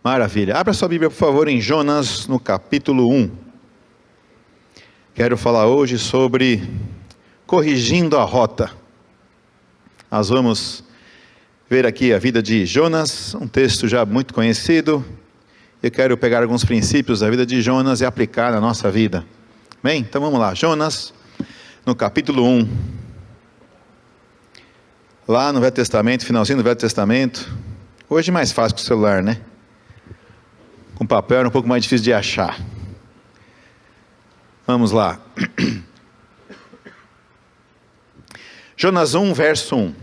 Maravilha. Abra sua Bíblia, por favor, em Jonas, no capítulo 1. Quero falar hoje sobre corrigindo a rota. Nós vamos ver aqui a vida de Jonas, um texto já muito conhecido. Eu quero pegar alguns princípios da vida de Jonas e aplicar na nossa vida. Bem, então vamos lá. Jonas, no capítulo 1. Lá no Velho Testamento, finalzinho do Velho Testamento. Hoje é mais fácil com o celular, né? Com papel era um pouco mais difícil de achar. Vamos lá. Jonas 1, verso 1.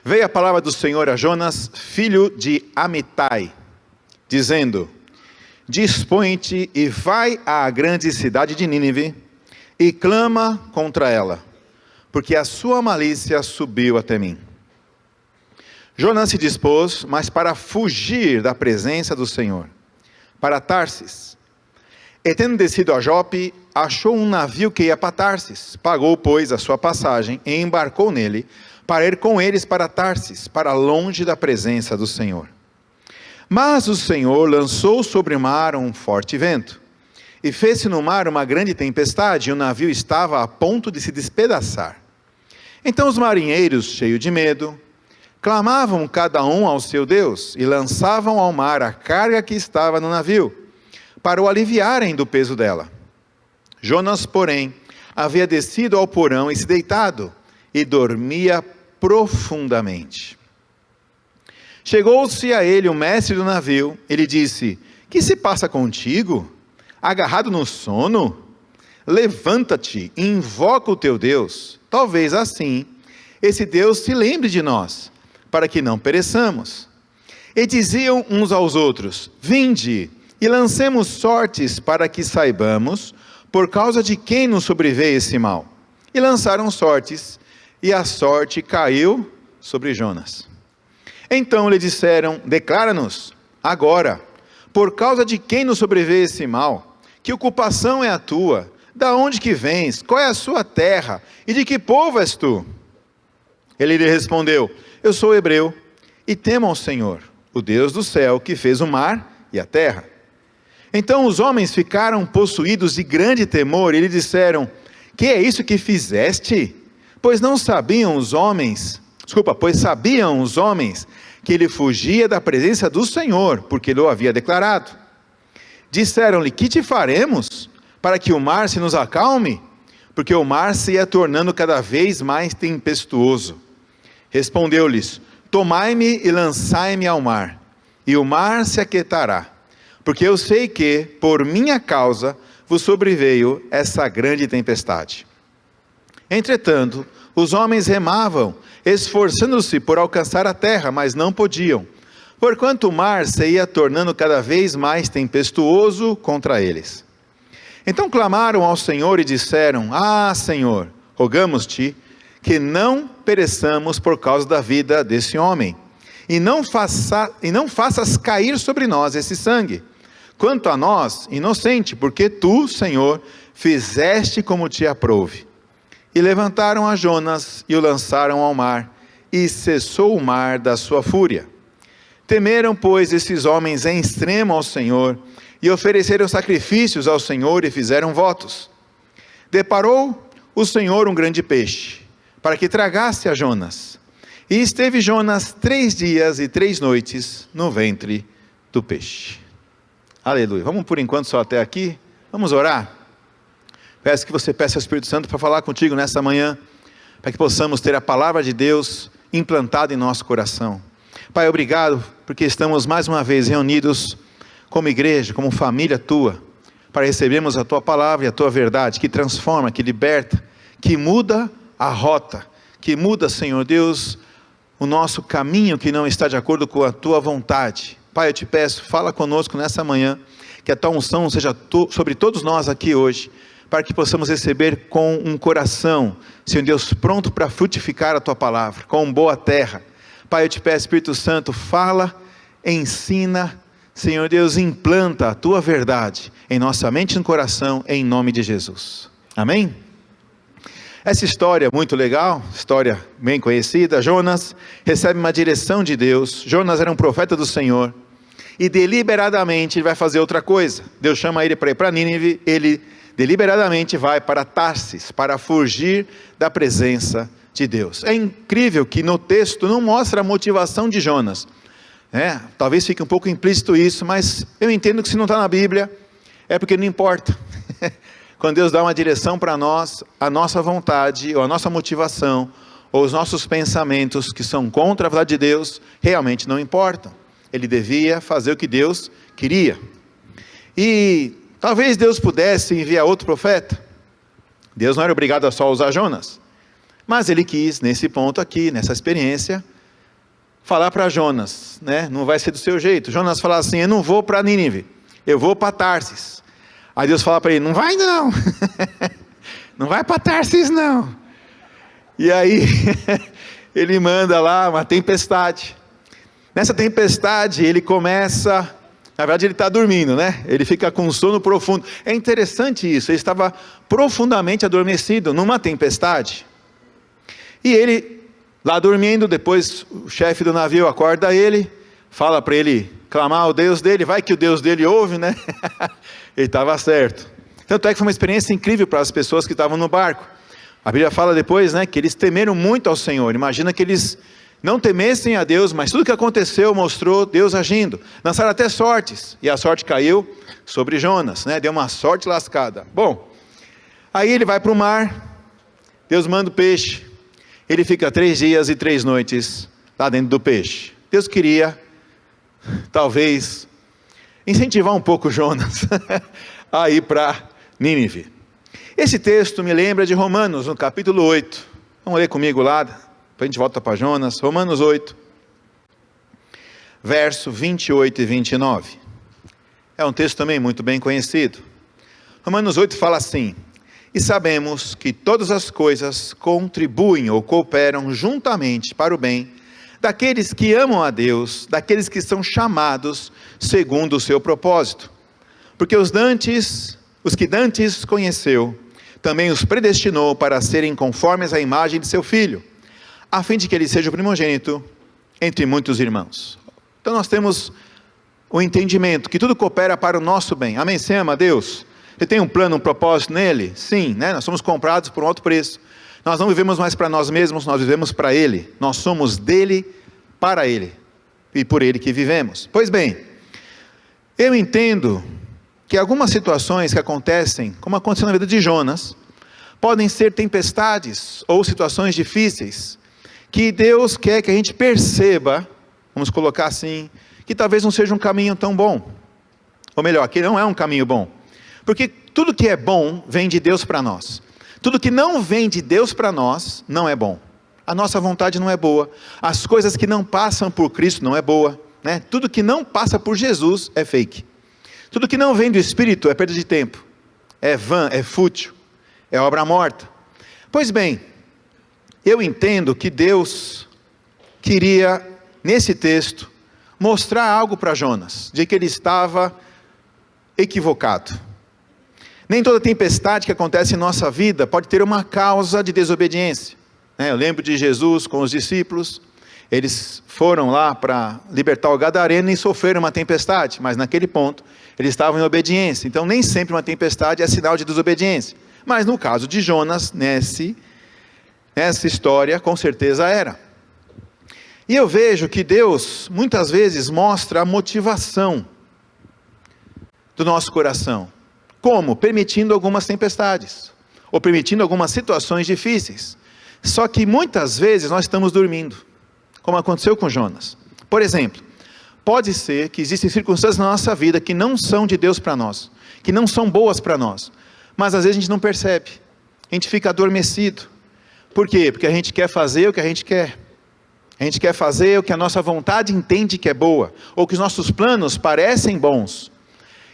Veio a palavra do Senhor a Jonas, filho de Amitai, dizendo: Dispõe-te e vai à grande cidade de Nínive e clama contra ela, porque a sua malícia subiu até mim. Jonas se dispôs, mas para fugir da presença do Senhor, para Tarsis. E tendo descido a Jope, achou um navio que ia para Tarsis. Pagou, pois, a sua passagem e embarcou nele, para ir com eles para Tarsis, para longe da presença do Senhor. Mas o Senhor lançou sobre o mar um forte vento, e fez-se no mar uma grande tempestade, e o navio estava a ponto de se despedaçar. Então os marinheiros, cheios de medo, clamavam cada um ao seu Deus, e lançavam ao mar a carga que estava no navio, para o aliviarem do peso dela. Jonas, porém, havia descido ao porão e se deitado, e dormia profundamente. Chegou-se a ele o mestre do navio, e lhe disse: Que se passa contigo? Agarrado no sono? Levanta-te e invoca o teu Deus, talvez assim esse Deus se lembre de nós, para que não pereçamos. E diziam uns aos outros: Vinde, e lancemos sortes, para que saibamos por causa de quem nos sobreveio esse mal. E lançaram sortes, e a sorte caiu sobre Jonas. Então lhe disseram: Declara-nos agora, por causa de quem nos sobreveio esse mal, que ocupação é a tua, da onde que vens, qual é a sua terra, e de que povo és tu? Ele lhe respondeu: Eu sou hebreu, e temo ao Senhor, o Deus do céu, que fez o mar e a terra. Então os homens ficaram possuídos de grande temor, e lhe disseram: Que é isso que fizeste? Pois sabiam os homens que ele fugia da presença do Senhor, porque ele o havia declarado. Disseram-lhe: Que te faremos, para que o mar se nos acalme? Porque o mar se ia tornando cada vez mais tempestuoso. Respondeu-lhes: Tomai-me e lançai-me ao mar, e o mar se aquietará, porque eu sei que, por minha causa, vos sobreveio essa grande tempestade. Entretanto, os homens remavam, esforçando-se por alcançar a terra, mas não podiam, porquanto o mar se ia tornando cada vez mais tempestuoso contra eles. Então clamaram ao Senhor e disseram: Senhor, rogamos-te que não pereçamos por causa da vida desse homem, e não faças cair sobre nós esse sangue. Quanto a nós, inocente, porque tu, Senhor, fizeste como te aprouve. E levantaram a Jonas e o lançaram ao mar, e cessou o mar da sua fúria. Temeram, pois, esses homens em extremo ao Senhor, e ofereceram sacrifícios ao Senhor e fizeram votos. Deparou o Senhor um grande peixe, para que tragasse a Jonas. E esteve Jonas 3 dias e 3 noites no ventre do peixe. Aleluia. Vamos por enquanto só até aqui. Vamos orar. Peço que você peça ao Espírito Santo para falar contigo nessa manhã, para que possamos ter a palavra de Deus implantada em nosso coração. Pai, obrigado, porque estamos mais uma vez reunidos como igreja, como família tua, para recebermos a tua palavra e a tua verdade, que transforma, que liberta, que muda a rota, que muda, Senhor Deus, o nosso caminho que não está de acordo com a tua vontade. Pai, eu te peço, fala conosco nessa manhã, que a tua unção seja sobre todos nós aqui hoje, para que possamos receber com um coração, Senhor Deus, pronto para frutificar a tua palavra, com boa terra. Pai, eu te peço, Espírito Santo, fala, ensina, Senhor Deus, implanta a tua verdade em nossa mente e no coração, em nome de Jesus. Amém? Essa história é muito legal, história bem conhecida. Jonas recebe uma direção de Deus. Jonas era um profeta do Senhor, e deliberadamente ele vai fazer outra coisa. Deus chama ele para ir para Nínive, ele deliberadamente vai para Tarsis, para fugir da presença de Deus. É incrível que no texto não mostra a motivação de Jonas. Talvez fique um pouco implícito isso, mas eu entendo que se não está na Bíblia, é porque não importa. Quando Deus dá uma direção para nós, a nossa vontade, ou a nossa motivação, ou os nossos pensamentos que são contra a vontade de Deus, realmente não importam. Ele devia fazer o que Deus queria. E talvez Deus pudesse enviar outro profeta. Deus não era obrigado a só usar Jonas. Mas ele quis, nesse ponto aqui, nessa experiência, falar para Jonas, não vai ser do seu jeito. Jonas fala assim: eu não vou para Nínive, eu vou para Tarsis. Aí Deus fala para ele: não vai não, não vai para Tarsis não. E aí ele manda lá uma tempestade. Nessa tempestade ele começa, na verdade ele está dormindo, ele fica com sono profundo. É interessante isso, ele estava profundamente adormecido numa tempestade. E ele, lá dormindo, depois o chefe do navio acorda ele, fala para ele clamar ao Deus dele, vai que o Deus dele ouve, Ele estava certo. Tanto é que foi uma experiência incrível para as pessoas que estavam no barco. A Bíblia fala depois, que eles temeram muito ao Senhor. Imagina que eles não temessem a Deus, mas tudo que aconteceu mostrou Deus agindo. Lançaram até sortes, e a sorte caiu sobre Jonas, deu uma sorte lascada. Bom, aí ele vai para o mar, Deus manda o peixe, ele fica 3 dias e 3 noites lá dentro do peixe. Deus queria, talvez, incentivar um pouco Jonas a ir para Nínive. Esse texto me lembra de Romanos, no capítulo 8. Vamos ler comigo lá, depois a gente volta para Jonas. Romanos 8, verso 28 e 29. É um texto também muito bem conhecido. Romanos 8 fala assim: e sabemos que todas as coisas contribuem ou cooperam juntamente para o bem daqueles que amam a Deus, daqueles que são chamados segundo o seu propósito. Porque os que dantes conheceu, também os predestinou para serem conformes à imagem de seu Filho, a fim de que ele seja o primogênito entre muitos irmãos. Então nós temos o entendimento que tudo coopera para o nosso bem. Amém? Você ama a Deus? Você tem um plano, um propósito nele? Sim, nós somos comprados por um alto preço. Nós não vivemos mais para nós mesmos, nós vivemos para Ele. Nós somos dele, para Ele, e por Ele que vivemos. Pois bem, eu entendo que algumas situações que acontecem, como aconteceu na vida de Jonas, podem ser tempestades ou situações difíceis, que Deus quer que a gente perceba, vamos colocar assim, que talvez não seja um caminho tão bom. Ou melhor, que não é um caminho bom. Porque tudo que é bom vem de Deus para nós. Tudo que não vem de Deus para nós não é bom. A nossa vontade não é boa. As coisas que não passam por Cristo não é boa. Tudo que não passa por Jesus é fake. Tudo que não vem do Espírito é perda de tempo. É vã, é fútil. É obra morta. Pois bem, eu entendo que Deus queria, nesse texto, mostrar algo para Jonas, de que ele estava equivocado. Nem toda tempestade que acontece em nossa vida pode ter uma causa de desobediência. Eu lembro de Jesus com os discípulos, eles foram lá para libertar o gadareno e sofreram uma tempestade, mas naquele ponto, eles estavam em obediência. Então nem sempre uma tempestade é sinal de desobediência. Mas no caso de Jonas, nessa história, com certeza era. E eu vejo que Deus, muitas vezes, mostra a motivação do nosso coração. Como? Permitindo algumas tempestades, ou permitindo algumas situações difíceis. Só que muitas vezes nós estamos dormindo, como aconteceu com Jonas. Por exemplo, pode ser que existem circunstâncias na nossa vida que não são de Deus para nós, que não são boas para nós, mas às vezes a gente não percebe, a gente fica adormecido. Por quê? Porque a gente quer fazer o que a gente quer. A gente quer fazer o que a nossa vontade entende que é boa, ou que os nossos planos parecem bons.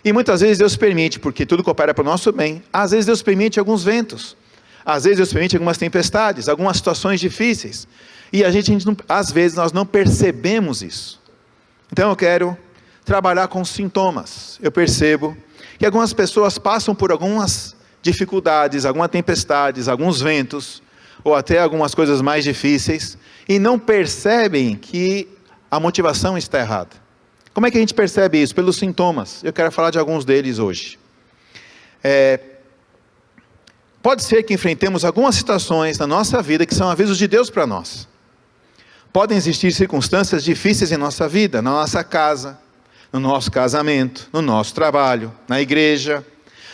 E muitas vezes Deus permite, porque tudo coopera para o nosso bem. Às vezes Deus permite alguns ventos. Às vezes Deus permite algumas tempestades, algumas situações difíceis. E às vezes nós não percebemos isso. Então eu quero trabalhar com sintomas. Eu percebo que algumas pessoas passam por algumas dificuldades, algumas tempestades, alguns ventos, ou até algumas coisas mais difíceis, e não percebem que a motivação está errada. Como é que a gente percebe isso? Pelos sintomas. Eu quero falar de alguns deles hoje. Pode ser que enfrentemos algumas situações na nossa vida que são avisos de Deus para nós. Podem existir circunstâncias difíceis em nossa vida, na nossa casa, no nosso casamento, no nosso trabalho, na igreja,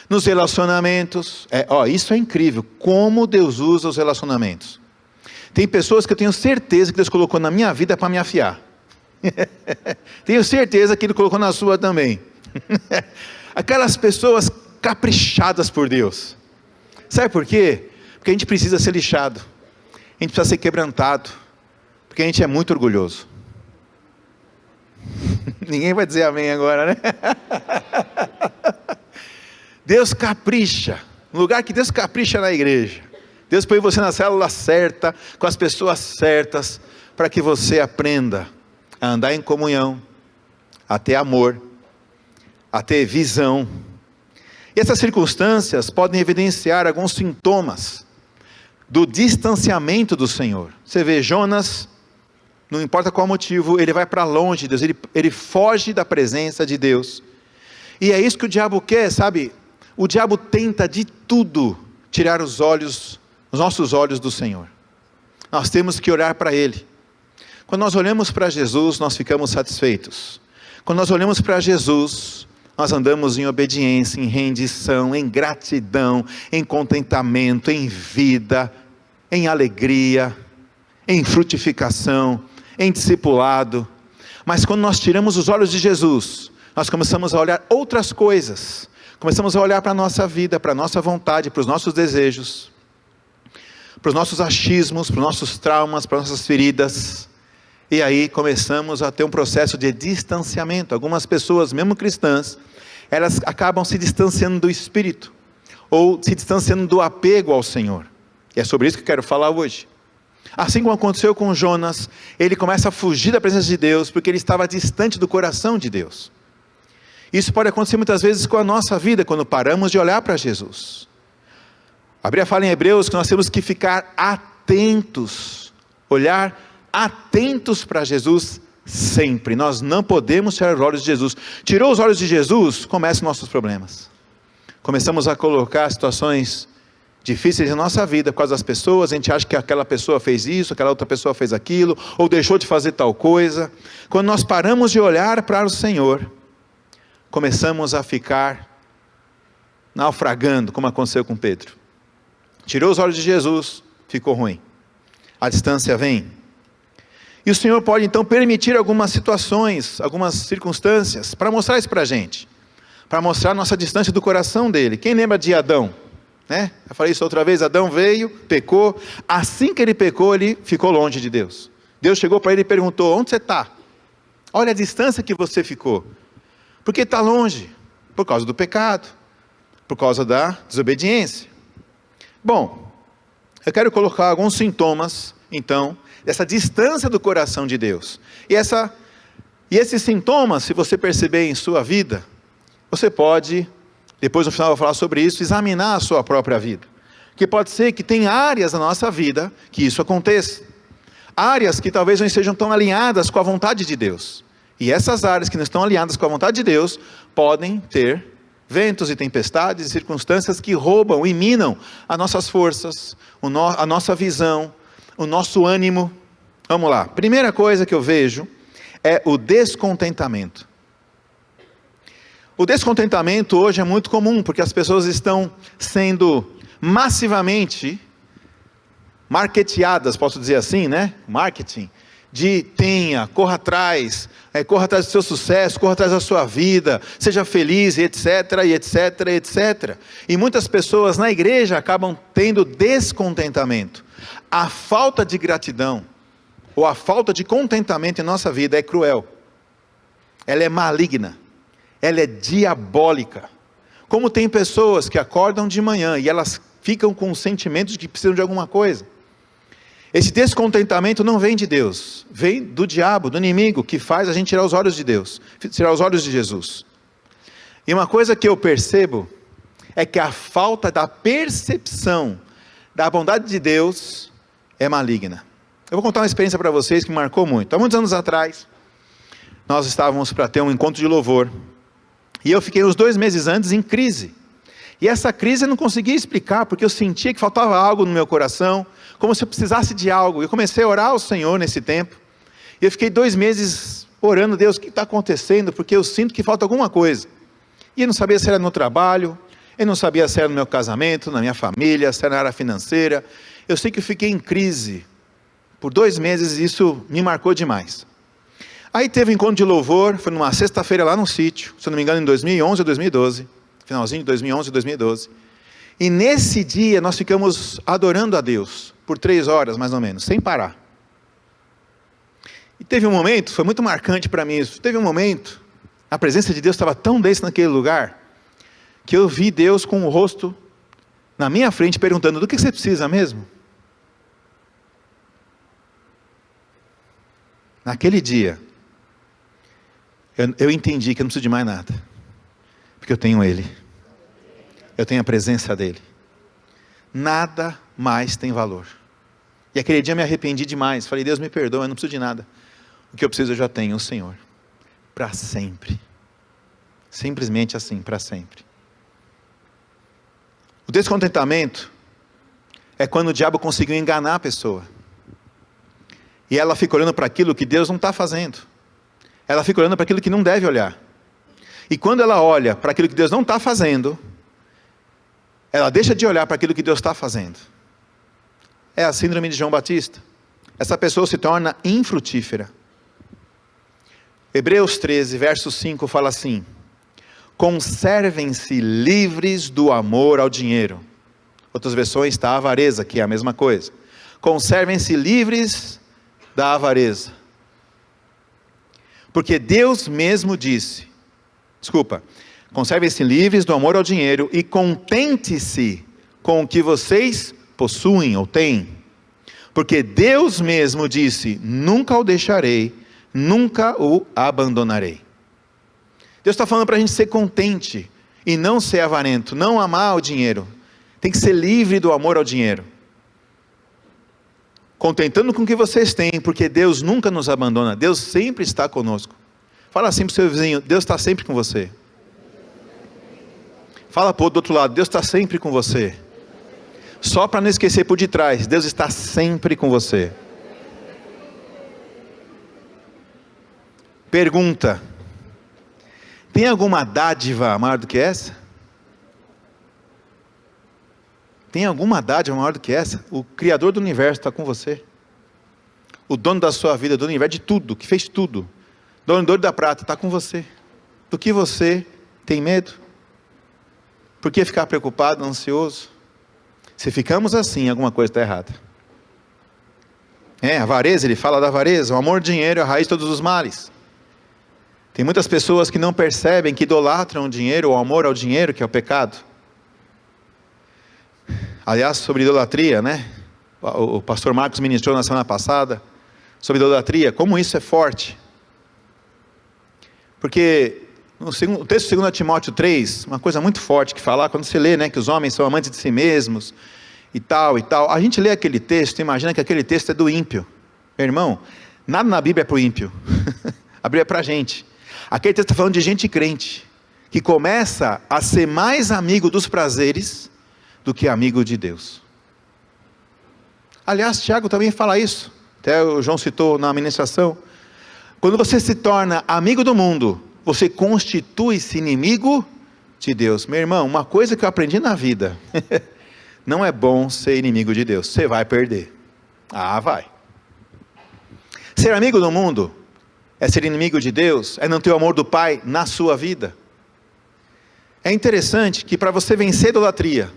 nos relacionamentos. Isso é incrível, como Deus usa os relacionamentos. Tem pessoas que eu tenho certeza que Deus colocou na minha vida para me afiar. Tenho certeza que Ele colocou na sua também. Aquelas pessoas caprichadas por Deus. Sabe por quê? Porque a gente precisa ser lixado. A gente precisa ser quebrantado. Porque a gente é muito orgulhoso. Ninguém vai dizer amém agora, né? Deus capricha. No lugar que Deus capricha na igreja. Deus põe você na célula certa, com as pessoas certas, para que você aprenda a andar em comunhão, a ter amor, a ter visão. E essas circunstâncias podem evidenciar alguns sintomas do distanciamento do Senhor. Você vê Jonas, não importa qual motivo, ele vai para longe de Deus, ele foge da presença de Deus. E é isso que o diabo quer, sabe? O diabo tenta de tudo tirar os nossos olhos do Senhor. Nós temos que olhar para Ele. Quando nós olhamos para Jesus, nós ficamos satisfeitos. Quando nós olhamos para Jesus, nós andamos em obediência, em rendição, em gratidão, em contentamento, em vida, em alegria, em frutificação, em discipulado. Mas quando nós tiramos os olhos de Jesus, nós começamos a olhar outras coisas. Começamos a olhar para a nossa vida, para a nossa vontade, para os nossos desejos, para os nossos achismos, para os nossos traumas, para as nossas feridas. E aí começamos a ter um processo de distanciamento. Algumas pessoas, mesmo cristãs, elas acabam se distanciando do Espírito, ou se distanciando do apego ao Senhor. E é sobre isso que eu quero falar hoje. Assim como aconteceu com Jonas, ele começa a fugir da presença de Deus, porque ele estava distante do coração de Deus. Isso pode acontecer muitas vezes com a nossa vida, quando paramos de olhar para Jesus. A Bíblia fala em Hebreus que nós temos que ficar atentos, olhar atentos para Jesus sempre. Nós não podemos tirar os olhos de Jesus. Tirou os olhos de Jesus, começam nossos problemas. Começamos a colocar situações difíceis em nossa vida por causa das pessoas. A gente acha que aquela pessoa fez isso, aquela outra pessoa fez aquilo, ou deixou de fazer tal coisa. Quando nós paramos de olhar para o Senhor, começamos a ficar naufragando, como aconteceu com Pedro. Tirou os olhos de Jesus, ficou ruim. A distância vem. E o Senhor pode então permitir algumas situações, algumas circunstâncias, para mostrar isso para a gente. Para mostrar a nossa distância do coração dele. Quem lembra de Adão? Eu falei isso outra vez, Adão veio, pecou. Assim que ele pecou, ele ficou longe de Deus. Deus chegou para ele e perguntou: onde você está? Olha a distância que você ficou. Por que está longe? Por causa do pecado. Por causa da desobediência. Bom, eu quero colocar alguns sintomas, então, dessa distância do coração de Deus. E esses sintomas, se você perceber em sua vida, você pode, depois no final eu vou falar sobre isso, examinar a sua própria vida. Porque pode ser que tem áreas na nossa vida que isso aconteça. Áreas que talvez não estejam tão alinhadas com a vontade de Deus. E essas áreas que não estão alinhadas com a vontade de Deus, podem ter ventos e tempestades e circunstâncias que roubam e minam as nossas forças, a nossa visão, o nosso ânimo. Vamos lá, primeira coisa que eu vejo é o descontentamento. O descontentamento hoje é muito comum, porque as pessoas estão sendo massivamente marketeadas, posso dizer assim, marketing, de corra atrás do seu sucesso, corra atrás da sua vida, seja feliz, etc, e etc, etc. E muitas pessoas na igreja acabam tendo descontentamento. A falta de gratidão, ou a falta de contentamento em nossa vida é cruel. Ela é maligna. Ela é diabólica. Como tem pessoas que acordam de manhã e elas ficam com o sentimento de que precisam de alguma coisa. Esse descontentamento não vem de Deus, vem do diabo, do inimigo, que faz a gente tirar os olhos de Deus, tirar os olhos de Jesus. E uma coisa que eu percebo, é que a falta da percepção da bondade de Deus, é maligna. Eu vou contar uma experiência para vocês que me marcou muito. Há muitos anos atrás, nós estávamos para ter um encontro de louvor. E eu fiquei uns 2 meses antes em crise. E essa crise eu não conseguia explicar, porque eu sentia que faltava algo no meu coração, como se eu precisasse de algo. Eu comecei a orar ao Senhor nesse tempo. E eu fiquei 2 meses orando, Deus, o que está acontecendo? Porque eu sinto que falta alguma coisa. E eu não sabia se era no trabalho, eu não sabia se era no meu casamento, na minha família, se era na área financeira. Eu sei que eu fiquei em crise por 2 meses e isso me marcou demais. Aí teve um encontro de louvor, foi numa sexta-feira lá no sítio, se eu não me engano em 2011 ou 2012, finalzinho de 2011 e 2012. E nesse dia nós ficamos adorando a Deus, por 3 horas mais ou menos, sem parar. E teve um momento, foi muito marcante para mim isso, teve um momento, a presença de Deus estava tão densa naquele lugar, que eu vi Deus com o rosto na minha frente perguntando, do que você precisa mesmo? Naquele dia, eu entendi que eu não preciso de mais nada, porque eu tenho Ele, eu tenho a presença dEle, nada mais tem valor. E aquele dia eu me arrependi demais, falei, Deus me perdoa, eu não preciso de nada, o que eu preciso eu já tenho, o Senhor, para sempre, simplesmente assim, para sempre. O descontentamento é quando o diabo conseguiu enganar a pessoa, e ela fica olhando para aquilo que Deus não está fazendo, ela fica olhando para aquilo que não deve olhar, e quando ela olha para aquilo que Deus não está fazendo, ela deixa de olhar para aquilo que Deus está fazendo. É a síndrome de João Batista. Essa pessoa se torna infrutífera. Hebreus 13, verso 5 fala assim, conservem-se livres do amor ao dinheiro. Outras versões está a avareza, que é a mesma coisa. Conservem-se livres da avareza. Porque Deus mesmo disse, conservem-se livres do amor ao dinheiro e contente-se com o que vocês possuem ou têm. Porque Deus mesmo disse, nunca o deixarei, nunca o abandonarei. Deus está falando para a gente ser contente e não ser avarento, não amar o dinheiro. Tem que ser livre do amor ao dinheiro. Contentando com o que vocês têm, porque Deus nunca nos abandona, Deus sempre está conosco. Fala assim para o seu vizinho, Deus está sempre com você. Fala para o outro lado, Deus está sempre com você. Só para não esquecer por detrás, Deus está sempre com você. Pergunta, tem alguma dádiva maior do que essa? Tem alguma dádiva maior do que essa? O Criador do universo está com você. O dono da sua vida, do universo, de tudo, que fez tudo. Dono do ouro e da prata, está com você. Do que você tem medo? Por que ficar preocupado, ansioso? Se ficamos assim, alguma coisa está errada. Avareza, ele fala da avareza. O amor ao dinheiro é a raiz de todos os males. Tem muitas pessoas que não percebem que idolatram o dinheiro, o amor ao dinheiro, que é o pecado. Aliás, sobre idolatria, o pastor Marcos ministrou na semana passada, sobre idolatria, como isso é forte. Porque o texto de 2 Timóteo 3, uma coisa muito forte que fala, quando você lê, que os homens são amantes de si mesmos, e tal, a gente lê aquele texto, imagina que aquele texto é do ímpio. Meu irmão, nada na Bíblia é para o ímpio, a Bíblia é para a gente. Aquele texto está falando de gente crente, que começa a ser mais amigo dos prazeres, do que amigo de Deus. Aliás, Tiago também fala isso, até o João citou na ministração, quando você se torna amigo do mundo, você constitui-se inimigo de Deus. Meu irmão, uma coisa que eu aprendi na vida, não é bom ser inimigo de Deus, você vai perder. Vai. Ser amigo do mundo, é ser inimigo de Deus, é não ter o amor do Pai na sua vida. É interessante que para você vencer a idolatria,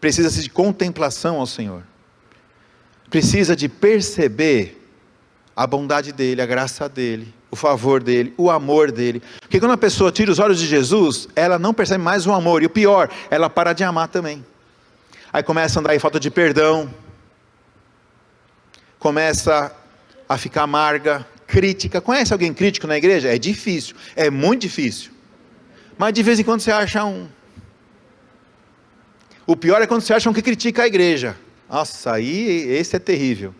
precisa-se de contemplação ao Senhor, precisa de perceber a bondade dEle, a graça dEle, o favor dEle, o amor dEle, porque quando a pessoa tira os olhos de Jesus, ela não percebe mais o amor, e o pior, ela para de amar também, aí começa a andar em falta de perdão, começa a ficar amarga, crítica. Conhece alguém crítico na igreja? É difícil, é muito difícil, mas de vez em quando você acha um. O pior é quando você acha um que critica a igreja. Nossa, aí esse é terrível.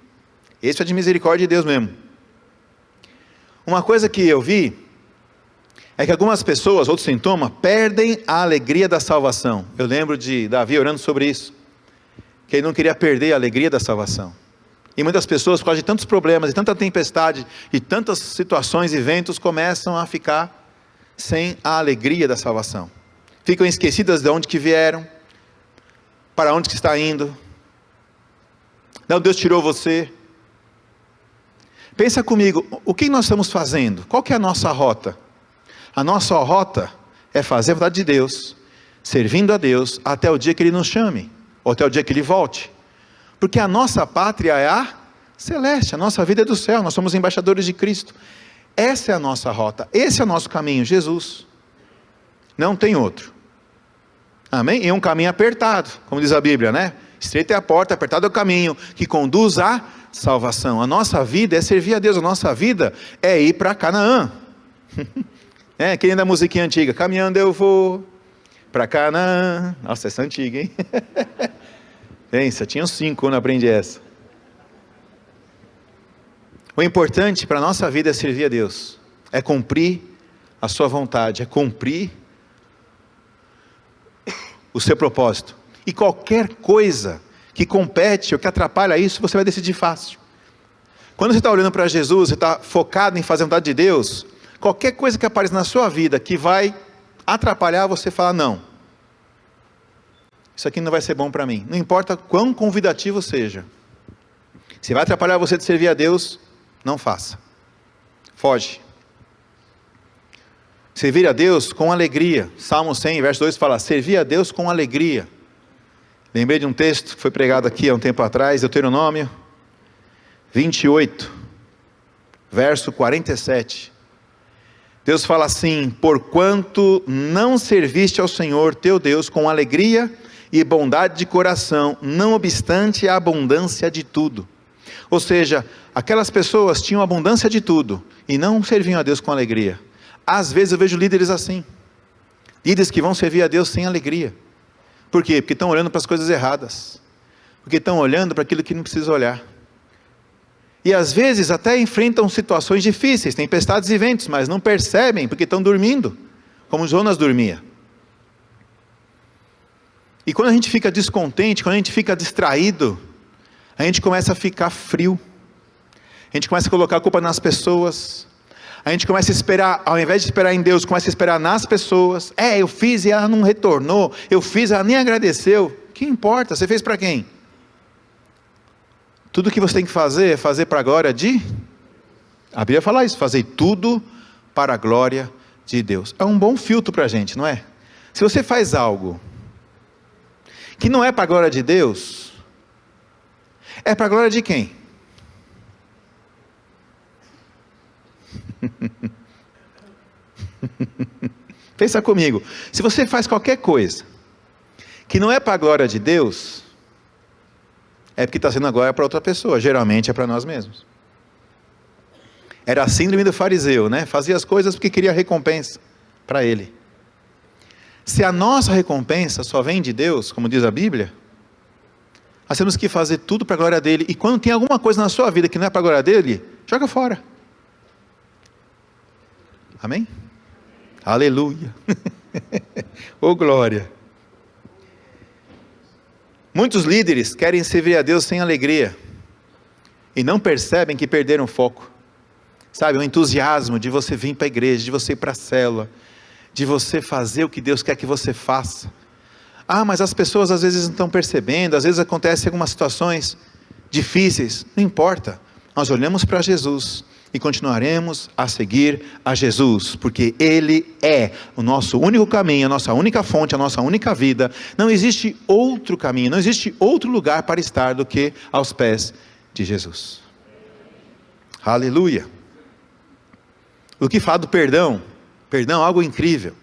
Esse é de misericórdia de Deus mesmo. Uma coisa que eu vi, é que algumas pessoas, outro sintoma, perdem a alegria da salvação. Eu lembro de Davi orando sobre isso, que ele não queria perder a alegria da salvação. E muitas pessoas, por causa de tantos problemas, de tanta tempestade, e tantas situações e ventos, começam a ficar sem a alegria da salvação. Ficam esquecidas de onde que vieram, para onde que está indo, de onde Deus tirou você. Pensa comigo, o que nós estamos fazendo? Qual que é a nossa rota? A nossa rota é fazer a vontade de Deus, servindo a Deus, até o dia que Ele nos chame, ou até o dia que Ele volte. Porque a nossa pátria é a celeste, a nossa vida é do céu, nós somos embaixadores de Cristo. Essa é a nossa rota, esse é o nosso caminho, Jesus. Não tem outro. Amém? E um caminho apertado, como diz a Bíblia, né? Estreita é a porta, apertado é o caminho, que conduz à salvação. A nossa vida é servir a Deus, a nossa vida é ir para Canaã. Que nem da musiquinha antiga, caminhando eu vou para Canaã. Nossa, essa é antiga, hein? Pensa, tinha uns 5 quando aprendi essa. O importante para a nossa vida é servir a Deus, é cumprir a sua vontade, é cumprir o seu propósito. E qualquer coisa que compete ou que atrapalha isso, você vai decidir fácil. Quando você está olhando para Jesus, você está focado em fazer a vontade de Deus, qualquer coisa que apareça na sua vida que vai atrapalhar, você fala, não, isso aqui não vai ser bom para mim. Não importa quão convidativo seja. Se vai atrapalhar você de servir a Deus, não faça. Foge. Servir a Deus com alegria. Salmo 100, verso 2 fala, servir a Deus com alegria. Lembrei de um texto que foi pregado aqui há um tempo atrás, Deuteronômio 28, verso 47. Deus fala assim, porquanto não serviste ao Senhor teu Deus com alegria e bondade de coração, não obstante a abundância de tudo. Ou seja, aquelas pessoas tinham abundância de tudo, e não serviam a Deus com alegria. Às vezes eu vejo líderes assim, líderes que vão servir a Deus sem alegria. Por quê? Porque estão olhando para as coisas erradas, porque estão olhando para aquilo que não precisa olhar. E às vezes até enfrentam situações difíceis, tempestades e ventos, mas não percebem, porque estão dormindo, como Jonas dormia. E quando a gente fica descontente, quando a gente fica distraído, a gente começa a ficar frio, a gente começa a colocar a culpa nas pessoas, a gente começa a esperar, ao invés de esperar em Deus, começa a esperar nas pessoas. Eu fiz e ela não retornou, eu fiz e ela nem agradeceu. Que importa, você fez para quem? Tudo que você tem que fazer é fazer para a glória de... A Bíblia fala isso, fazer tudo para a glória de Deus. É um bom filtro para a gente, não é? Se você faz algo que não é para a glória de Deus, é para a glória de quem? Pensa comigo, se você faz qualquer coisa que não é para a glória de Deus, é porque está sendo a glória para outra pessoa, geralmente é para nós mesmos. Era a síndrome do fariseu, né? Fazia as coisas porque queria recompensa para ele. Se a nossa recompensa só vem de Deus, como diz a Bíblia, nós temos que fazer tudo para a glória dele, e quando tem alguma coisa na sua vida que não é para a glória dele, joga fora. Amém? Aleluia. Oh glória. Muitos líderes querem servir a Deus sem alegria, e não percebem que perderam o foco. Sabe, o entusiasmo de você vir para a igreja, de você ir para a célula, de você fazer o que Deus quer que você faça. Mas as pessoas às vezes não estão percebendo, às vezes acontecem algumas situações difíceis. Não importa, nós olhamos para Jesus e continuaremos a seguir a Jesus, porque Ele é o nosso único caminho, a nossa única fonte, a nossa única vida. Não existe outro caminho, não existe outro lugar para estar do que aos pés de Jesus. Aleluia. O que fala do perdão? Perdão é algo incrível.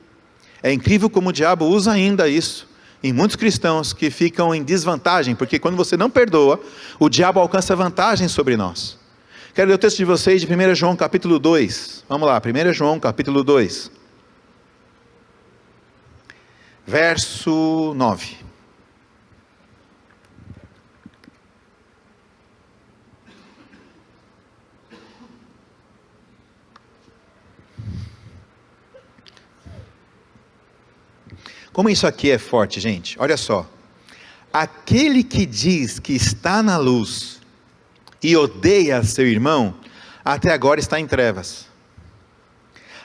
É incrível como o diabo usa ainda isso em muitos cristãos que ficam em desvantagem, porque quando você não perdoa, o diabo alcança vantagem sobre nós. Quero ler o texto de vocês de 1 João capítulo 2. Vamos lá, 1 João capítulo 2. Verso 9. Como isso aqui é forte, gente, olha só. Aquele que diz que está na luz e odeia seu irmão, até agora está em trevas.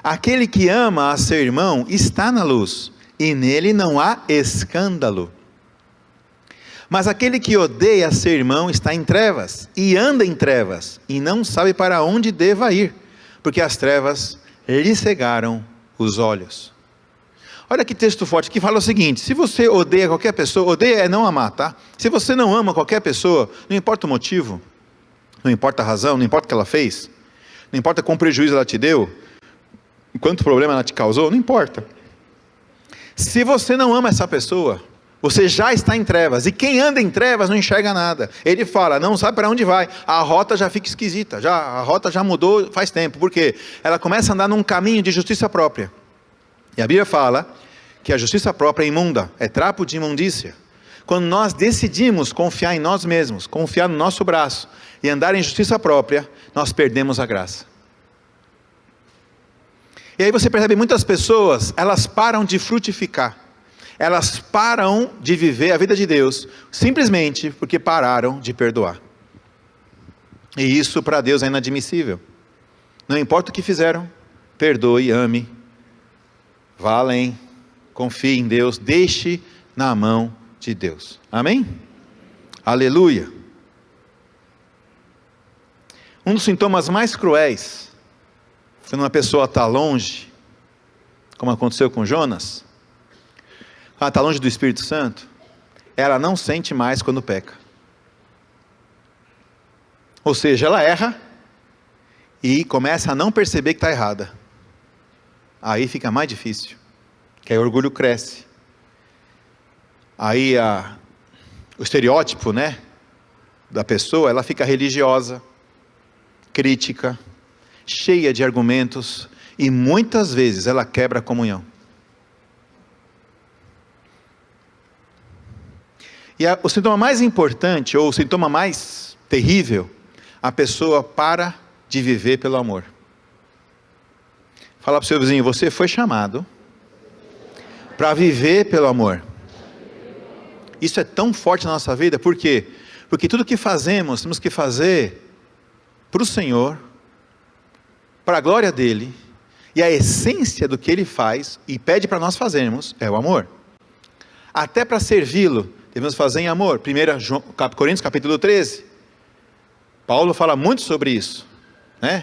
Aquele que ama a seu irmão está na luz, e nele não há escândalo. Mas aquele que odeia seu irmão está em trevas, e anda em trevas, e não sabe para onde deva ir, porque as trevas lhe cegaram os olhos. Olha que texto forte, que fala o seguinte: se você odeia qualquer pessoa, odeia é não amar, tá? Se você não ama qualquer pessoa, não importa o motivo, não importa a razão, não importa o que ela fez, não importa qual prejuízo ela te deu, quanto problema ela te causou, não importa. Se você não ama essa pessoa, você já está em trevas, e quem anda em trevas não enxerga nada. Ele fala, não sabe para onde vai, a rota já fica esquisita, a rota já mudou faz tempo, porque ela começa a andar num caminho de justiça própria, e a Bíblia fala que a justiça própria é imunda, é trapo de imundícia. Quando nós decidimos confiar em nós mesmos, confiar no nosso braço, e andar em justiça própria, nós perdemos a graça. E aí você percebe, muitas pessoas, elas param de frutificar, elas param de viver a vida de Deus, simplesmente porque pararam de perdoar. E isso para Deus é inadmissível. Não importa o que fizeram, perdoe, ame, vá além, confie em Deus, deixe na mão de Deus. Amém? Aleluia. Um dos sintomas mais cruéis, quando uma pessoa está longe, como aconteceu com Jonas, ela está longe do Espírito Santo, ela não sente mais quando peca. Ou seja, ela erra e começa a não perceber que está errada. Aí fica mais difícil, que aí o orgulho cresce. Aí o estereótipo, da pessoa, ela fica religiosa, crítica, cheia de argumentos, e muitas vezes ela quebra a comunhão. E o sintoma mais importante, ou o sintoma mais terrível, a pessoa para de viver pelo amor. Fala para o seu vizinho, você foi chamado para viver pelo amor. Isso é tão forte na nossa vida, por quê? Porque tudo que fazemos, temos que fazer para o Senhor, para a glória dEle, e a essência do que Ele faz, e pede para nós fazermos, é o amor. Até para servi-lo, devemos fazer em amor. 1 Coríntios capítulo 13, Paulo fala muito sobre isso,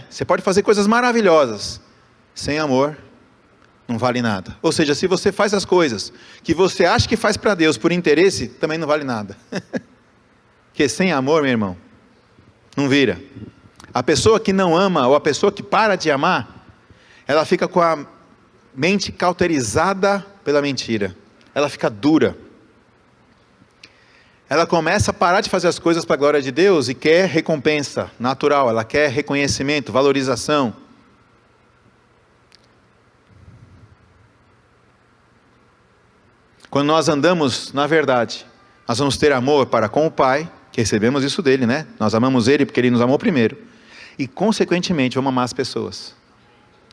Você pode fazer coisas maravilhosas, sem amor, não vale nada. Ou seja, se você faz as coisas, que você acha que faz para Deus, por interesse, também não vale nada. Porque sem amor, meu irmão, não vira. A pessoa que não ama, ou a pessoa que para de amar, ela fica com a mente cauterizada pela mentira, ela fica dura, ela começa a parar de fazer as coisas para a glória de Deus, e quer recompensa natural, ela quer reconhecimento, valorização. Quando nós andamos na verdade, nós vamos ter amor para com o Pai, que recebemos isso dele, nós amamos Ele porque Ele nos amou primeiro, e consequentemente vamos amar as pessoas,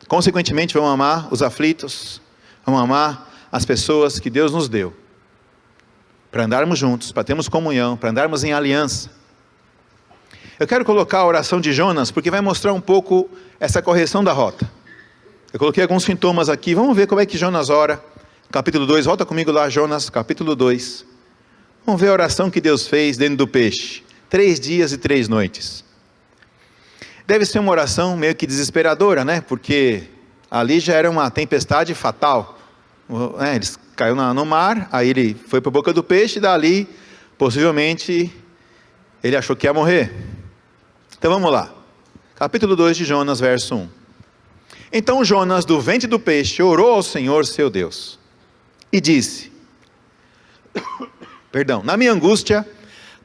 consequentemente vamos amar os aflitos, vamos amar as pessoas que Deus nos deu, para andarmos juntos, para termos comunhão, para andarmos em aliança. Eu quero colocar a oração de Jonas, porque vai mostrar um pouco essa correção da rota. Eu coloquei alguns sintomas aqui, vamos ver como é que Jonas ora, capítulo 2, volta comigo lá, Jonas, capítulo 2, vamos ver a oração que Deus fez dentro do peixe, 3 dias e 3 noites, deve ser uma oração meio que desesperadora, porque ali já era uma tempestade fatal, eles caiu no mar, aí ele foi para a boca do peixe, e dali, possivelmente, ele achou que ia morrer. Então vamos lá, capítulo 2 de Jonas, verso 1, então Jonas do ventre do peixe orou ao Senhor seu Deus, e disse, na minha angústia,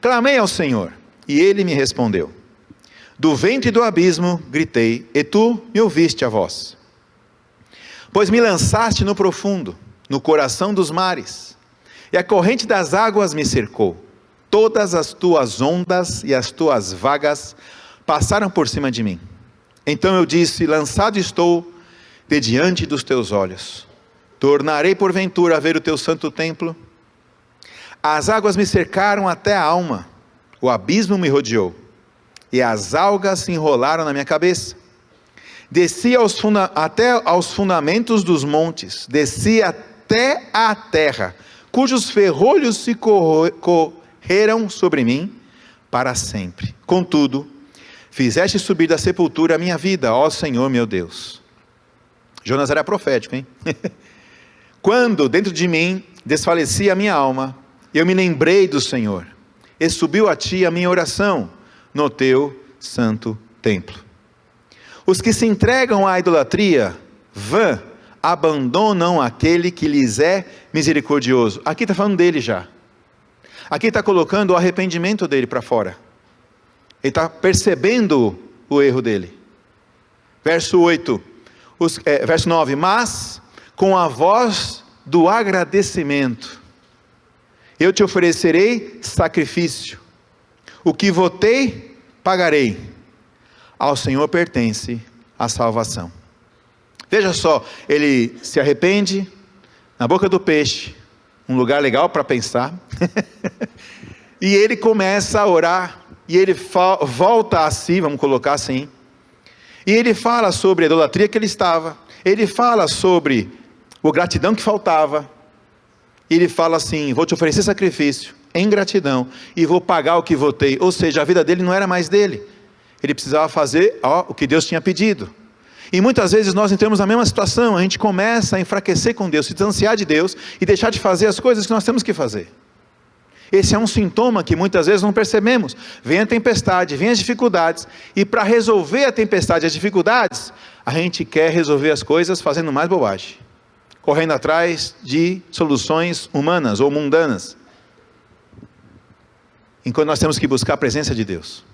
clamei ao Senhor, e Ele me respondeu, do ventre do abismo gritei, e tu me ouviste a voz, pois me lançaste no profundo, no coração dos mares, e a corrente das águas me cercou, todas as tuas ondas e as tuas vagas passaram por cima de mim, então eu disse, lançado estou de diante dos teus olhos, Tornarei porventura a ver o teu santo templo? As águas me cercaram até a alma, o abismo me rodeou, e as algas se enrolaram na minha cabeça. Desci até aos fundamentos dos montes, desci até a terra, cujos ferrolhos se correram sobre mim para sempre. Contudo, fizeste subir da sepultura a minha vida, ó Senhor meu Deus. Jonas era profético, hein? Quando dentro de mim desfalecia a minha alma, eu me lembrei do Senhor, e subiu a ti a minha oração no teu santo templo. Os que se entregam à idolatria vã abandonam aquele que lhes é misericordioso. Aqui está falando dele já. Aqui está colocando o arrependimento dele para fora. Ele está percebendo o erro dele. Verso 9. Mas com a voz do agradecimento eu te oferecerei sacrifício. O que votei, pagarei. Ao Senhor pertence a salvação. Veja só, ele se arrepende na boca do peixe, um lugar legal para pensar, e ele começa a orar, e ele volta a si, vamos colocar assim, e ele fala sobre a idolatria que ele estava, ele fala sobre a gratidão que faltava, e ele fala assim: vou te oferecer sacrifício em gratidão, e vou pagar o que votei. Ou seja, a vida dele não era mais dele, ele precisava fazer o que Deus tinha pedido. E muitas vezes nós entramos na mesma situação, a gente começa a enfraquecer com Deus, se distanciar de Deus, e deixar de fazer as coisas que nós temos que fazer. Esse é um sintoma que muitas vezes não percebemos. Vem a tempestade, vem as dificuldades, e para resolver a tempestade e as dificuldades, a gente quer resolver as coisas fazendo mais bobagem, correndo atrás de soluções humanas ou mundanas, enquanto nós temos que buscar a presença de Deus.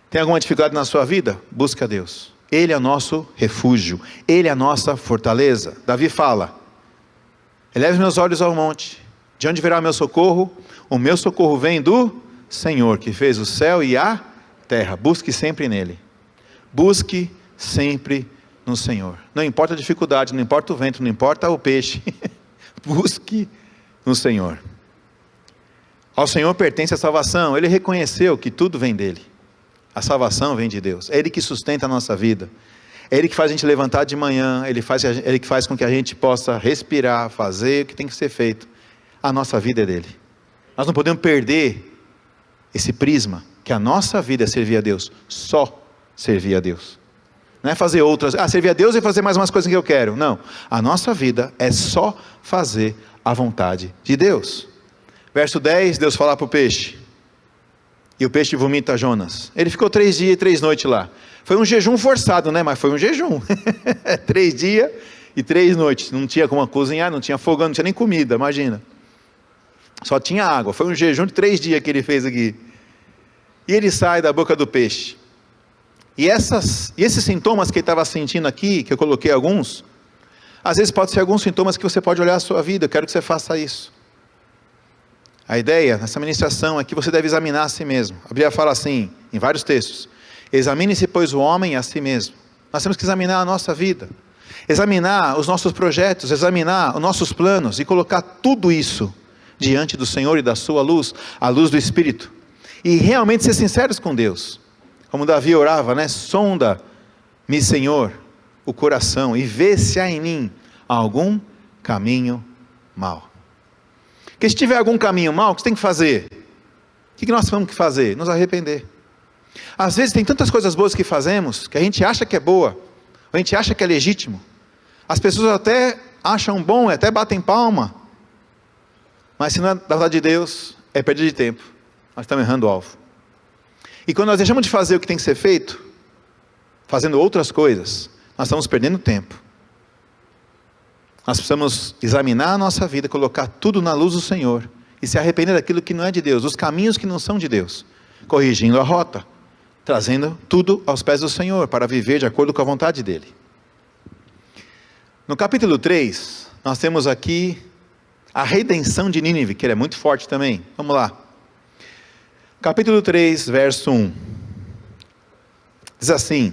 Tem alguma dificuldade na sua vida? Busca Deus. Ele é o nosso refúgio, Ele é a nossa fortaleza. Davi fala: eleve meus olhos ao monte, de onde virá o meu socorro? O meu socorro vem do Senhor, que fez o céu e a terra. Busque sempre nele. Busque sempre no Senhor. Não importa a dificuldade, não importa o vento, não importa o peixe. Busque no Senhor. Ao Senhor pertence a salvação. Ele reconheceu que tudo vem dele. A salvação vem de Deus. É Ele que sustenta a nossa vida. É Ele que faz a gente levantar de manhã. Ele que faz com que a gente possa respirar, fazer o que tem que ser feito. A nossa vida é dele. Nós não podemos perder esse prisma, que a nossa vida é servir a Deus. Só servir a Deus. Não é fazer outras, servir a Deus e fazer mais umas coisas que eu quero. Não, a nossa vida é só fazer a vontade de Deus. Verso 10, Deus fala para o peixe, e o peixe vomita Jonas. Ele ficou 3 dias e 3 noites lá. Foi um jejum forçado, né? Mas foi um jejum. 3 dias e 3 noites. Não tinha como cozinhar, não tinha fogão, não tinha nem comida, imagina. Só tinha água. Foi um jejum de 3 dias que ele fez aqui. E ele sai da boca do peixe. E esses sintomas que ele estava sentindo aqui, que eu coloquei alguns, às vezes pode ser alguns sintomas que você pode olhar a sua vida. Eu quero que você faça isso. A ideia nessa ministração é que você deve examinar a si mesmo. A Bíblia fala assim, em vários textos: examine-se, pois, o homem a si mesmo. Nós temos que examinar a nossa vida, examinar os nossos projetos, examinar os nossos planos, e colocar tudo isso diante do Senhor e da sua luz, a luz do Espírito, e realmente ser sinceros com Deus, como Davi orava, né? Sonda-me, Senhor, o coração, e vê se há em mim algum caminho mau. Porque se tiver algum caminho mau, o que você tem que fazer? O que nós temos que fazer? Nos arrepender. Às vezes tem tantas coisas boas que fazemos, que a gente acha que é boa, a gente acha que é legítimo, as pessoas até acham bom, até batem palma, mas se não é da vontade de Deus, é perda de tempo, nós estamos errando o alvo. E quando nós deixamos de fazer o que tem que ser feito, fazendo outras coisas, nós estamos perdendo tempo. Nós precisamos examinar a nossa vida, colocar tudo na luz do Senhor, e se arrepender daquilo que não é de Deus, dos caminhos que não são de Deus, corrigindo a rota, trazendo tudo aos pés do Senhor, para viver de acordo com a vontade dEle. No capítulo 3, nós temos aqui a redenção de Nínive, que é muito forte também. Vamos lá. Capítulo 3, verso 1. Diz assim: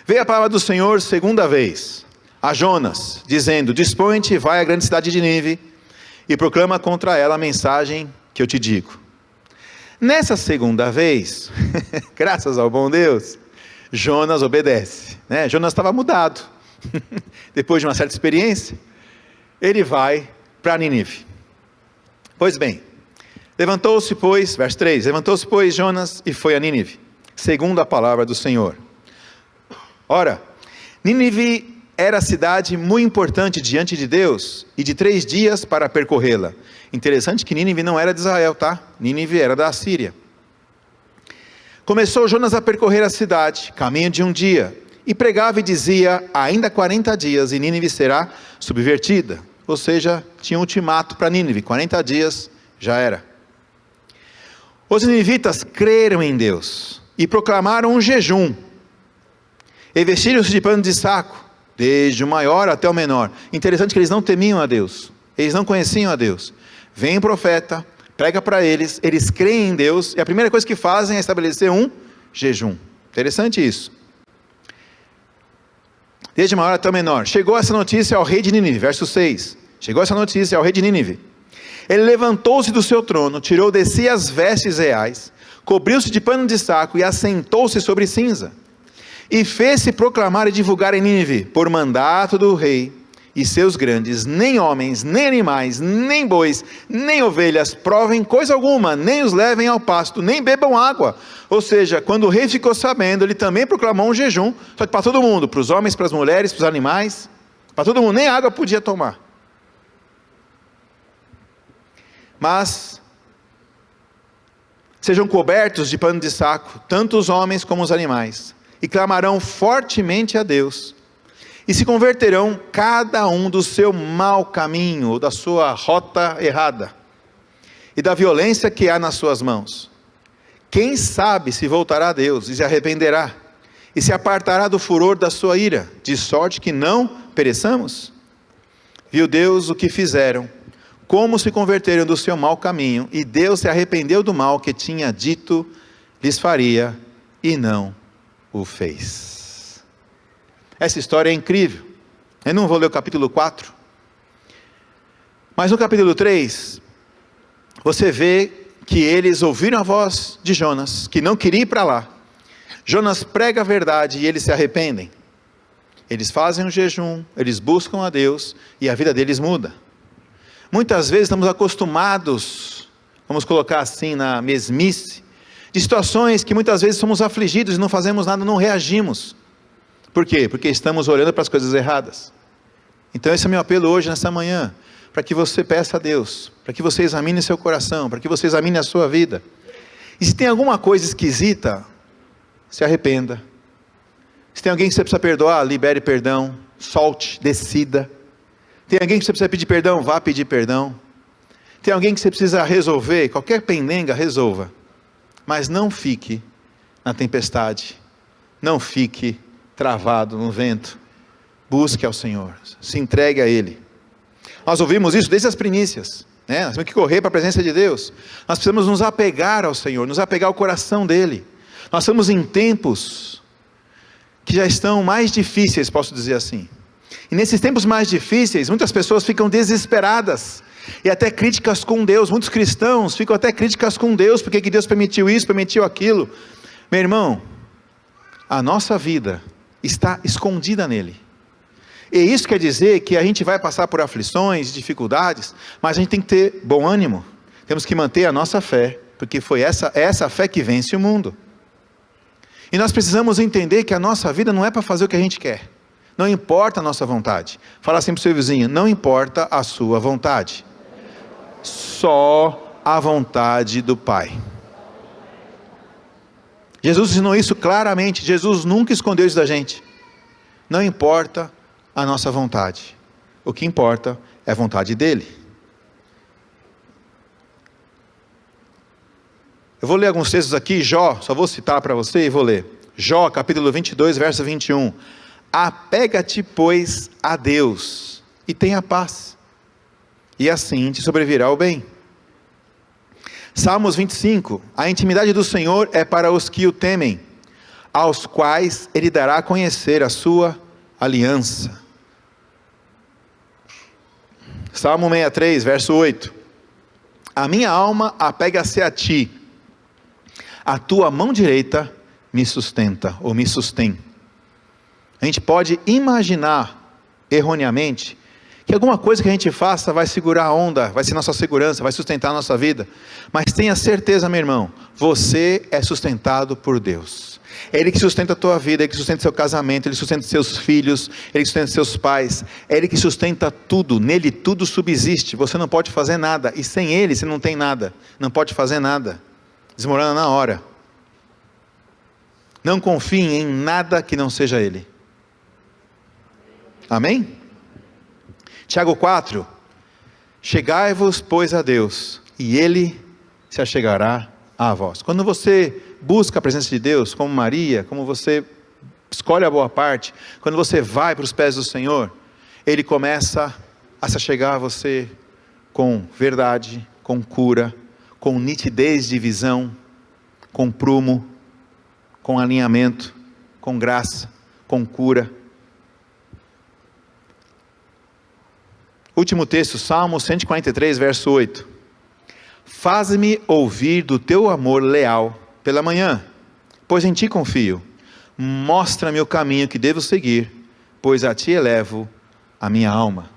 veio a palavra do Senhor segunda vez, a Jonas, dizendo: dispõe-te, vai à grande cidade de Nínive e proclama contra ela a mensagem que eu te digo. Nessa segunda vez, graças ao bom Deus, Jonas obedece, né? Jonas estava mudado, depois de uma certa experiência, ele vai para Nínive. Pois bem, levantou-se pois, verso 3, levantou-se pois Jonas e foi a Nínive, segundo a palavra do Senhor. Ora, Nínive era a cidade muito importante diante de Deus, e de 3 dias para percorrê-la. Interessante que Nínive não era de Israel, tá? Nínive era da Assíria. Começou Jonas a percorrer a cidade, caminho de um dia, e pregava e dizia: ainda 40 dias e Nínive será subvertida. Ou seja, tinha um ultimato para Nínive, 40 dias já era. Os ninivitas creram em Deus, e proclamaram um jejum, e vestiram-se de pano de saco, desde o maior até o menor. Interessante que eles não temiam a Deus, eles não conheciam a Deus. Vem o profeta, prega para eles creem em Deus, e a primeira coisa que fazem é estabelecer um jejum. Interessante isso. Desde o maior até o menor. Chegou essa notícia ao rei de Nínive, verso 6. Chegou essa notícia ao rei de Nínive. Ele levantou-se do seu trono, tirou de si as vestes reais, cobriu-se de pano de saco e assentou-se sobre cinza. E fez-se proclamar e divulgar em Nínive, por mandato do rei e seus grandes: nem homens, nem animais, nem bois, nem ovelhas provem coisa alguma, nem os levem ao pasto, nem bebam água. Ou seja, quando o rei ficou sabendo, ele também proclamou um jejum, só que para todo mundo, para os homens, para as mulheres, para os animais, para todo mundo, nem água podia tomar. Mas sejam cobertos de pano de saco, tanto os homens como os animais, e clamarão fortemente a Deus, e se converterão cada um do seu mau caminho, ou da sua rota errada, e da violência que há nas suas mãos. Quem sabe se voltará a Deus, e se arrependerá, e se apartará do furor da sua ira, de sorte que não pereçamos? Viu Deus o que fizeram, como se converteram do seu mau caminho, e Deus se arrependeu do mal que tinha dito lhes faria, e não o fez. Essa história é incrível. Eu não vou ler o capítulo 4, mas no capítulo 3, você vê que eles ouviram a voz de Jonas, que não queria ir para lá. Jonas prega a verdade e eles se arrependem. Eles fazem um jejum, eles buscam a Deus e a vida deles muda. Muitas vezes estamos acostumados, vamos colocar assim, na mesmice, de situações que muitas vezes somos afligidos e não fazemos nada, não reagimos. Por quê? Porque estamos olhando para as coisas erradas. Então esse é o meu apelo hoje, nessa manhã, para que você peça a Deus, para que você examine seu coração, para que você examine a sua vida. E se tem alguma coisa esquisita, se arrependa. Se tem alguém que você precisa perdoar, libere perdão, solte, decida. Tem alguém que você precisa pedir perdão, vá pedir perdão. Tem alguém que você precisa resolver, qualquer pendenga, resolva. Mas não fique na tempestade, não fique travado no vento. Busque ao Senhor, se entregue a Ele. Nós ouvimos isso desde as primícias, né? Nós temos que correr para a presença de Deus. Nós precisamos nos apegar ao Senhor, nos apegar ao coração dEle. Nós estamos em tempos que já estão mais difíceis, posso dizer assim. E nesses tempos mais difíceis, muitas pessoas ficam desesperadas, e até críticas com Deus. Muitos cristãos ficam até críticas com Deus, porque que Deus permitiu isso, permitiu aquilo. Meu irmão, a nossa vida está escondida nele. E isso quer dizer que a gente vai passar por aflições, dificuldades, mas a gente tem que ter bom ânimo. Temos que manter a nossa fé, porque foi essa fé que vence o mundo. E nós precisamos entender que a nossa vida não é para fazer o que a gente quer. Não importa a nossa vontade. Fala assim para o seu vizinho: não importa a sua vontade. Só a vontade do Pai. Jesus ensinou isso claramente. Jesus nunca escondeu isso da gente. Não importa a nossa vontade. O que importa é a vontade dEle. Eu vou ler alguns textos aqui. Jó, só vou citar para você e vou ler. Jó, capítulo 22, verso 21. Apega-te, pois, a Deus, e tenha paz, e assim te sobrevirá o bem. Salmos 25. A intimidade do Senhor é para os que o temem, aos quais Ele dará a conhecer a sua aliança. Salmo 63, verso 8. A minha alma apega-se a ti, a tua mão direita me sustenta, ou me sustém. A gente pode imaginar, erroneamente, que alguma coisa que a gente faça vai segurar a onda, vai ser nossa segurança, vai sustentar a nossa vida. Mas tenha certeza, meu irmão, você é sustentado por Deus. É Ele que sustenta a tua vida, é Ele que sustenta seu casamento, Ele sustenta seus filhos, Ele que sustenta seus pais, é Ele que sustenta tudo, nele tudo subsiste, você não pode fazer nada, e sem Ele você não tem nada, não pode fazer nada, desmorona na hora. Não confie em nada que não seja Ele. Amém? Tiago 4, chegai-vos, pois, a Deus, e Ele se achegará a vós. Quando você busca a presença de Deus, como Maria, como você escolhe a boa parte, quando você vai para os pés do Senhor, Ele começa a se achegar a você com verdade, com cura, com nitidez de visão, com prumo, com alinhamento, com graça, com cura. Último texto, Salmo 143, verso 8. Faz-me ouvir do teu amor leal pela manhã, pois em ti confio. Mostra-me o caminho que devo seguir, pois a ti elevo a minha alma.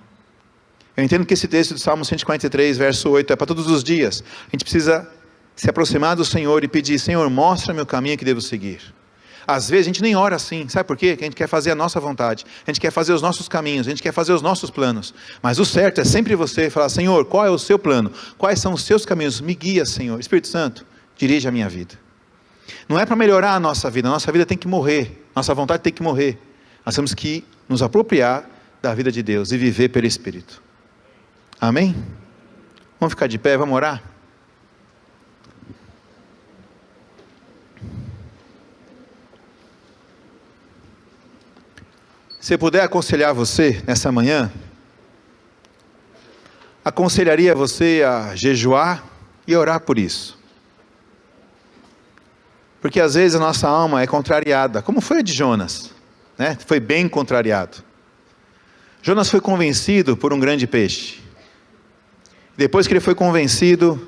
Eu entendo que esse texto do Salmo 143, verso 8, é para todos os dias. A gente precisa se aproximar do Senhor e pedir: Senhor, mostra-me o caminho que devo seguir. Às vezes a gente nem ora assim, sabe por quê? Porque a gente quer fazer a nossa vontade, a gente quer fazer os nossos caminhos, a gente quer fazer os nossos planos, mas o certo é sempre você falar: Senhor, qual é o seu plano? Quais são os seus caminhos? Me guia, Senhor. Espírito Santo, dirige a minha vida. Não é para melhorar a nossa vida tem que morrer, nossa vontade tem que morrer, nós temos que nos apropriar da vida de Deus e viver pelo Espírito. Amém? Vamos ficar de pé, vamos orar? Se eu puder aconselhar você nessa manhã, aconselharia você a jejuar e orar por isso. Porque às vezes a nossa alma é contrariada, como foi a de Jonas, né? Foi bem contrariado. Jonas foi convencido por um grande peixe. Depois que ele foi convencido,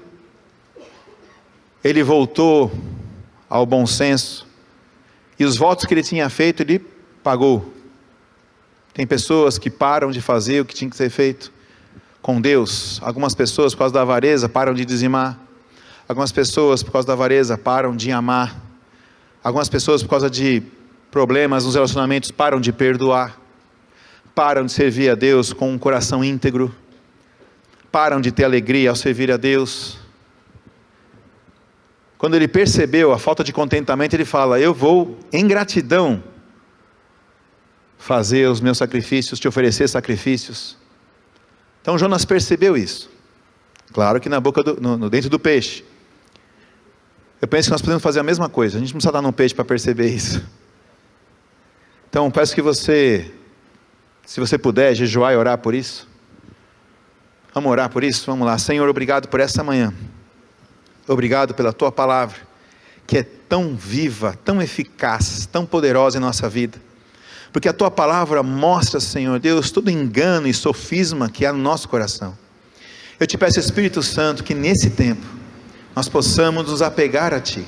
ele voltou ao bom senso, e os votos que ele tinha feito, ele pagou. Tem pessoas que param de fazer o que tinha que ser feito com Deus. Algumas pessoas, por causa da avareza, param de dizimar. Algumas pessoas, por causa da avareza, param de amar. Algumas pessoas, por causa de problemas nos relacionamentos, param de perdoar. Param de servir a Deus com um coração íntegro. Param de ter alegria ao servir a Deus. Quando ele percebeu a falta de contentamento, ele fala: eu vou, em gratidão, fazer os meus sacrifícios, te oferecer sacrifícios. Então Jonas percebeu isso. Claro que na boca dentro do peixe. Eu penso que nós podemos fazer a mesma coisa. A gente não precisa estar num peixe para perceber isso. Então peço que você, se você puder, jejuar e orar por isso. Vamos orar por isso? Vamos lá. Senhor, obrigado por essa manhã. Obrigado pela tua palavra, que é tão viva, tão eficaz, tão poderosa em nossa vida. Porque a tua palavra mostra, Senhor Deus, todo engano e sofisma que há no nosso coração. Eu te peço, Espírito Santo, que nesse tempo nós possamos nos apegar a ti,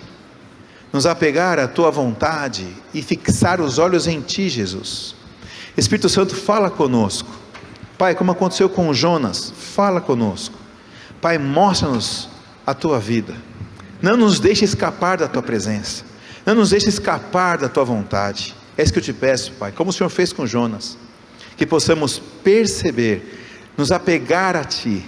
nos apegar à tua vontade e fixar os olhos em ti, Jesus. Espírito Santo, fala conosco. Pai, como aconteceu com Jonas, fala conosco. Pai, mostra-nos a tua vida. Não nos deixe escapar da tua presença. Não nos deixe escapar da tua vontade. É isso que eu te peço, Pai, como o Senhor fez com Jonas, que possamos perceber, nos apegar a ti,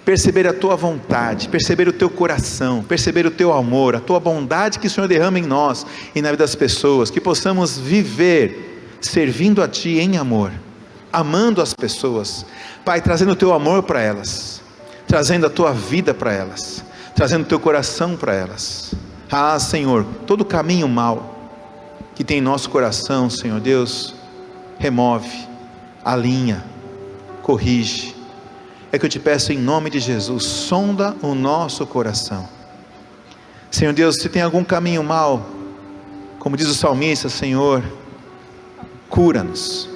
perceber a tua vontade, perceber o teu coração, perceber o teu amor, a tua bondade que o Senhor derrama em nós e na vida das pessoas, que possamos viver servindo a ti em amor, amando as pessoas, Pai, trazendo o teu amor para elas, trazendo a tua vida para elas, trazendo o teu coração para elas. Ah, Senhor, todo caminho mau que tem em nosso coração, Senhor Deus, remove, alinha, corrige. É que eu te peço em nome de Jesus, sonda o nosso coração. Senhor Deus, se tem algum caminho mau, como diz o salmista, Senhor, cura-nos.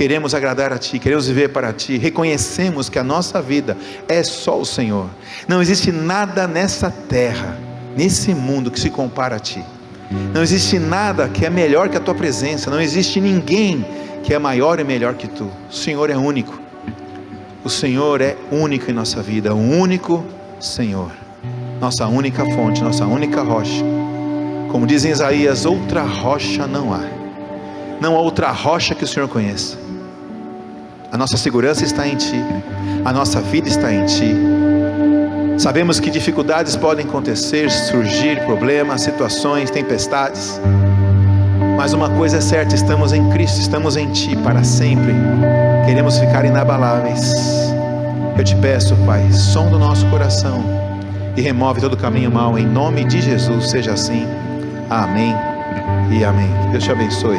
queremos agradar a Ti, queremos viver para Ti, reconhecemos que a nossa vida é só o Senhor, não existe nada nessa terra, nesse mundo que se compara a Ti, não existe nada que é melhor que a Tua presença, não existe ninguém que é maior e melhor que Tu. O Senhor é único, o Senhor é único em nossa vida, o único Senhor, nossa única fonte, nossa única rocha. Como diz em Isaías, outra rocha não há, não há outra rocha que o Senhor conheça. A nossa segurança está em Ti, a nossa vida está em Ti. Sabemos que dificuldades podem acontecer, surgir problemas, situações, tempestades, mas uma coisa é certa, estamos em Cristo, estamos em Ti para sempre, queremos ficar inabaláveis. Eu te peço, Pai, sonda o nosso coração e remove todo o caminho mau, em nome de Jesus, seja assim, amém e amém. Deus te abençoe.